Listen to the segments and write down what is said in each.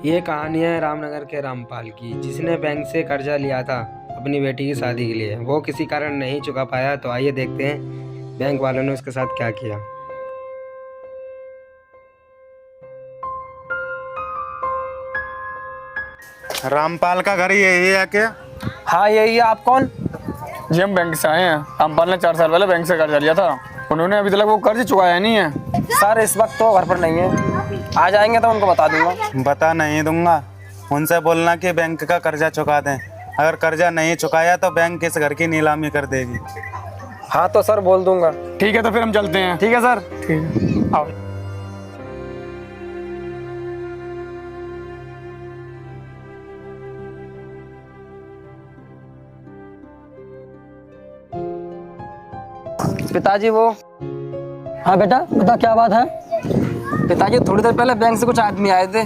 ये कहानी है रामनगर के रामपाल की, जिसने बैंक से कर्जा लिया था अपनी बेटी की शादी के लिए। वो किसी कारण नहीं चुका पाया। तो आइए देखते हैं बैंक वालों ने उसके साथ क्या किया। रामपाल का घर यही है क्या? हाँ यही है। आप कौन? जी हम बैंक से आए हैं। रामपाल ने 4 साल पहले बैंक से कर्जा लिया था। उन्होंने अभी तक वो कर्ज चुकाया नहीं है। सर इस वक्त तो घर पर नहीं है, आ जाएंगे तो उनको बता दूंगा। बता नहीं दूंगा। उनसे बोलना कि बैंक का कर्जा चुका दें। अगर कर्जा नहीं चुकाया तो बैंक इस घर की नीलामी कर देगी। हाँ तो सर बोल दूंगा। ठीक है तो फिर हम चलते हैं। ठीक है सर। ठीक है आओ। पिताजी वो हाँ बेटा बता क्या बात है। पिताजी थोड़ी देर पहले बैंक से कुछ आदमी आए थे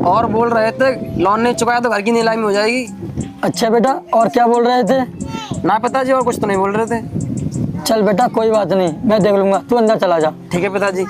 और बोल रहे थे लोन नहीं चुकाया तो घर की नीलामी हो जाएगी। अच्छा बेटा और क्या बोल रहे थे। ना पिताजी और कुछ तो नहीं बोल रहे थे। चल बेटा कोई बात नहीं, मैं देख लूंगा, तू अंदर चला जा। ठीक है पिताजी।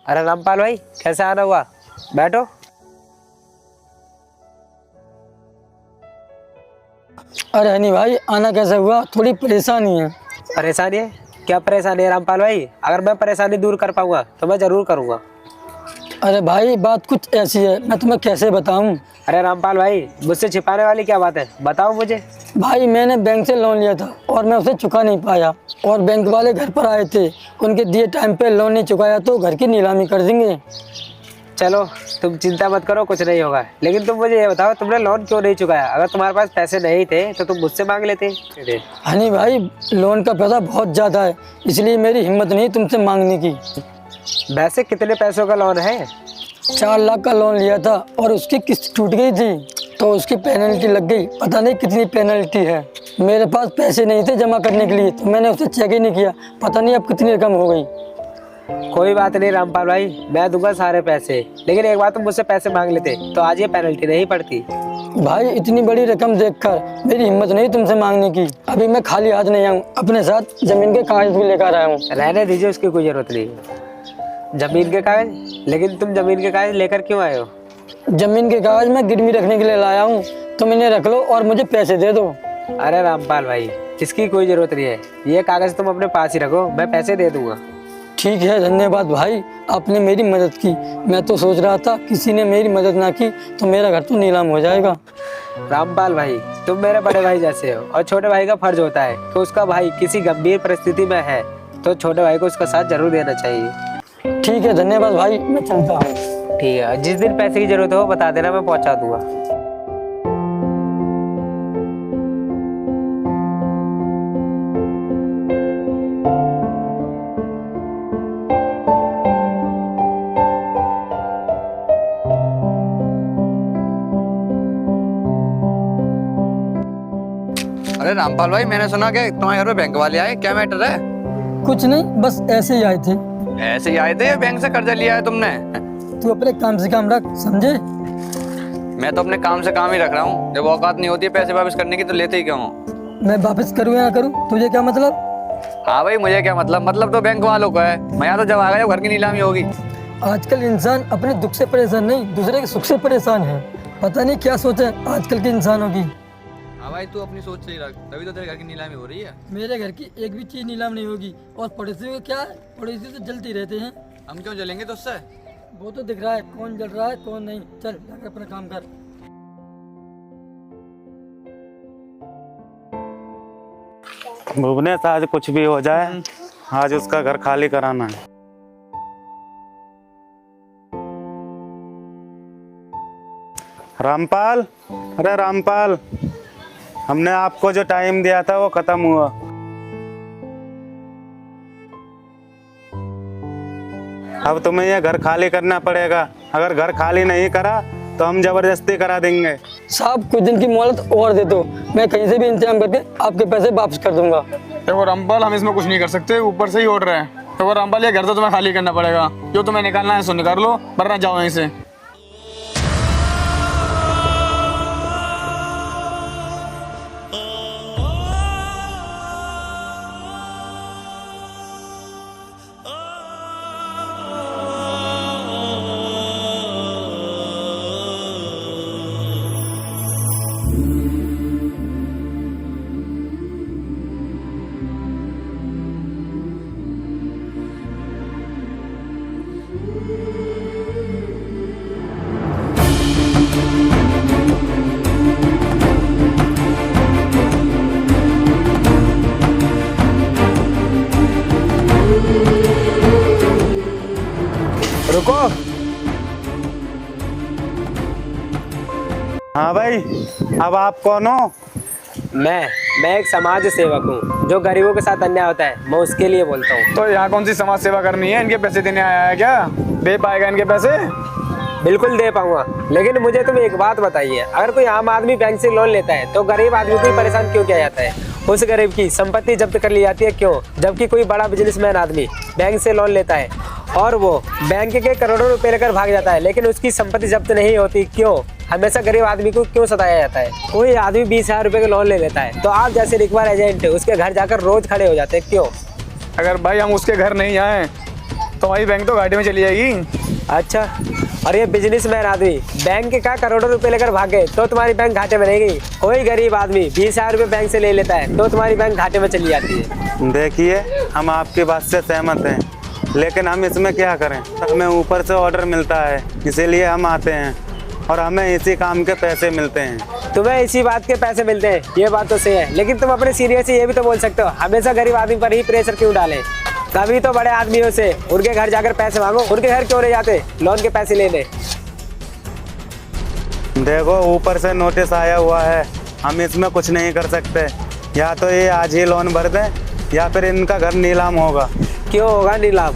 अरे रामपाल भाई कैसे आना हुआ? बैठो। अरे हनी भाई आना कैसे हुआ, थोड़ी परेशानी है। परेशानी है? क्या परेशानी है रामपाल भाई? अगर मैं परेशानी दूर कर पाऊंगा तो मैं जरूर करूंगा। अरे भाई बात कुछ ऐसी है, मैं तुम्हें कैसे बताऊं। अरे रामपाल भाई मुझसे छिपाने वाली क्या बात है, बताओ मुझे। भाई मैंने बैंक से लोन लिया था और मैं उसे चुका नहीं पाया और बैंक वाले घर पर आए थे। उनके दिए टाइम पे लोन नहीं चुकाया तो घर की नीलामी कर देंगे। चलो तुम चिंता मत करो, कुछ नहीं होगा। लेकिन तुम मुझे ये बताओ तुमने लोन क्यों नहीं चुकाया? अगर तुम्हारे पास पैसे नहीं थे तो तुम मुझसे मांग लेते। हनी भाई लोन का पैसा बहुत ज़्यादा है, इसलिए मेरी हिम्मत नहीं तुमसे मांगने की। वैसे कितने पैसों का लोन है? 4 लाख का लोन लिया था और उसकी किस्त टूट गई थी तो उसकी पेनल्टी लग गई। पता नहीं कितनी पेनल्टी है। मेरे पास पैसे नहीं थे जमा करने के लिए तो मैंने उसे चेक ही नहीं किया। पता नहीं अब कितनी रकम हो गई। कोई बात नहीं रामपाल भाई, मैं दूंगा सारे पैसे। लेकिन एक बार तुम मुझसे पैसे मांग लेते तो आज ये पेनल्टी नहीं पड़ती। भाई इतनी बड़ी रकम देखकर मेरी हिम्मत नहीं तुमसे मांगने की। अभी मैं खाली हाथ नहीं आऊँ, अपने साथ जमीन के कागज भी लेकर आया हूँ। रहने दीजिए, उसकी कोई जरूरत नहीं। जमीन के कागज? लेकिन तुम जमीन के कागज लेकर क्यों आए हो? जमीन के कागज मैं गिरवी रखने के लिए लाया हूँ, तुम इन्हें रख लो और मुझे पैसे दे दो। अरे रामपाल भाई इसकी कोई जरूरत नहीं है, ये कागज तुम अपने पास ही रखो, मैं पैसे दे दूंगा। ठीक है धन्यवाद भाई, आपने मेरी मदद की। मैं तो सोच रहा था किसी ने मेरी मदद ना की तो मेरा घर तो नीलाम हो जाएगा। रामपाल भाई तुम मेरे बड़े भाई जैसे हो और छोटे भाई का फर्ज होता है कि उसका भाई किसी गंभीर परिस्थिति में है तो छोटे भाई को उसका साथ जरूर देना चाहिए। ठीक है धन्यवाद भाई, मैं चलता हूँ। ठीक है, जिस दिन पैसे की जरूरत हो बता देना, मैं पहुंचा दूंगा। अरे रामपाल भाई मैंने सुना कि तुम्हारे घर पे बैंक वाले आए, क्या मैटर है? कुछ नहीं, बस ऐसे ही आए थे। ऐसे ही आए थे? बैंक से कर्जा लिया है तुमने? तू अपने काम से काम रख, समझे? मैं तो अपने काम से काम ही रख रहा हूँ। जब औकात नहीं होती है पैसे वापस करने की तो लेते ही क्यों हो? मैं वापस करूँ या ना करूँ तुझे क्या मतलब? हाँ भाई मुझे क्या मतलब तो बैंक वालों को है। मैं यहाँ तो जब आ गया घर की नीलामी होगी। आजकल इंसान अपने दुख से परेशान नहीं, दूसरे के सुख से परेशान है। पता नहीं क्या सोच है आजकल के इंसानों की। हाँ भाई तू अपनी सोच सही रख, तभी तो तेरे घर की नीलामी हो रही है। मेरे घर की एक भी चीज नीलाम नहीं होगी और पड़ोसियों को क्या है, पड़ोसी तो जलते रहते हैं। हम क्यों जलेंगे तुझसे? वो तो दिख रहा है कौन जल रहा है कौन नहीं। चल जाकर अपना काम कर। भुवनेश आज कुछ भी हो जाए, आज उसका घर खाली कराना है। रामपाल, अरे रामपाल, हमने आपको जो टाइम दिया था वो खत्म हुआ। अब तुम्हें ये घर खाली करना पड़ेगा। अगर घर खाली नहीं करा तो हम जबरदस्ती करा देंगे। साहब कुछ दिन की मोहलत और दे दो, मैं कहीं से भी इंतजाम करके आपके पैसे वापस कर दूंगा। देखो रामपाल, हम इसमें कुछ नहीं कर सकते, ऊपर से ही ऑर्डर है। देखो रामपाल, ये घर तो तुम्हें खाली करना पड़ेगा, जो तुम्हें निकालना है सो निकाल लो, वरना जाओ यहीं से। रुको। हाँ भाई, अब आप कौन हो? मैं एक समाज सेवक हूँ, जो गरीबों के साथ अन्याय होता है मैं उसके लिए बोलता हूँ। तो यहाँ कौन सी समाज सेवा करनी है? इनके पैसे देने आया है क्या? दे पाएगा इनके पैसे? बिल्कुल दे पाऊंगा, लेकिन मुझे तुम एक बात बताइए, अगर कोई आम आदमी बैंक से लोन लेता है तो गरीब आदमी को ही परेशान क्यों किया जाता है? उस गरीब की संपत्ति जब्त कर ली जाती है क्यों? जबकि कोई बड़ा बिजनेसमैन आदमी बैंक से लोन लेता है और वो बैंक के करोड़ों रुपए लेकर भाग जाता है, लेकिन उसकी संपत्ति जब्त नहीं होती क्यों? हमेशा गरीब आदमी को क्यों सताया जाता है? कोई आदमी 20,000 रुपए का लोन ले लेता है तो आप जैसे रिक्वायर एजेंट उसके घर जाकर रोज खड़े हो जाते हैं क्यों? अगर भाई हम उसके घर नहीं आए तो हमारी बैंक तो घाटे में चली जाएगी। अच्छा, और ये बिजनेसमैन आदमी बैंक का करोड़ों रुपए लेकर भागे तो तुम्हारी बैंक घाटे में नहीं गई? कोई गरीब आदमी 20,000 रुपए बैंक से ले लेता है तो तुम्हारी बैंक घाटे में चली जाती है। देखिए, हम आपकी बात से सहमत हैं, लेकिन हम इसमें क्या करें? हमें ऊपर से ऑर्डर मिलता है, इसीलिए हम आते हैं और हमें इसी काम के पैसे मिलते हैं। तुम्हें इसी बात के पैसे मिलते हैं, ये बात तो सही है, लेकिन तुम अपने सीनियर से ये भी तो बोल सकते हो, हमेशा गरीब आदमी पर ही प्रेशर क्यों डालें? कभी तो बड़े आदमियों से उनके घर जाकर पैसे मांगो, उनके घर क्यों ले जाते लोन के पैसे लेने? देखो, ऊपर से नोटिस आया हुआ है, हम इसमें कुछ नहीं कर सकते। या तो ये आज ही लोन भर दें या फिर इनका घर नीलाम होगा। क्यों होगा नीलाम?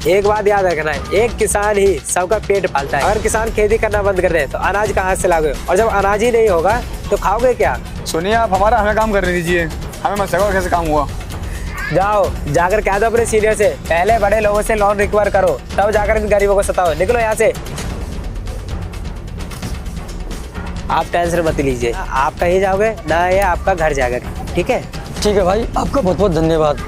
एक बात याद रखना है, एक किसान ही सबका पेट पालता है। अगर किसान खेती करना बंद कर दे तो अनाज कहाँ से लाओगे? और जब अनाज ही नहीं होगा तो खाओगे क्या? सुनिए, आप हमें काम करने दीजिए, हमें मत सिखाओ कैसे काम हुआ। जाओ जाकर कह दो अपने सीनियर से, पहले बड़े लोगों से लोन रिक्वायर करो, तब जाकर इन गरीबों को सताओ। निकलो यहाँ से। आप टेंशन मत लीजिए, आप कहीं जाओगे ना, ये आपका घर जाएगा। ठीक है? ठीक है भाई, आपका बहुत बहुत धन्यवाद।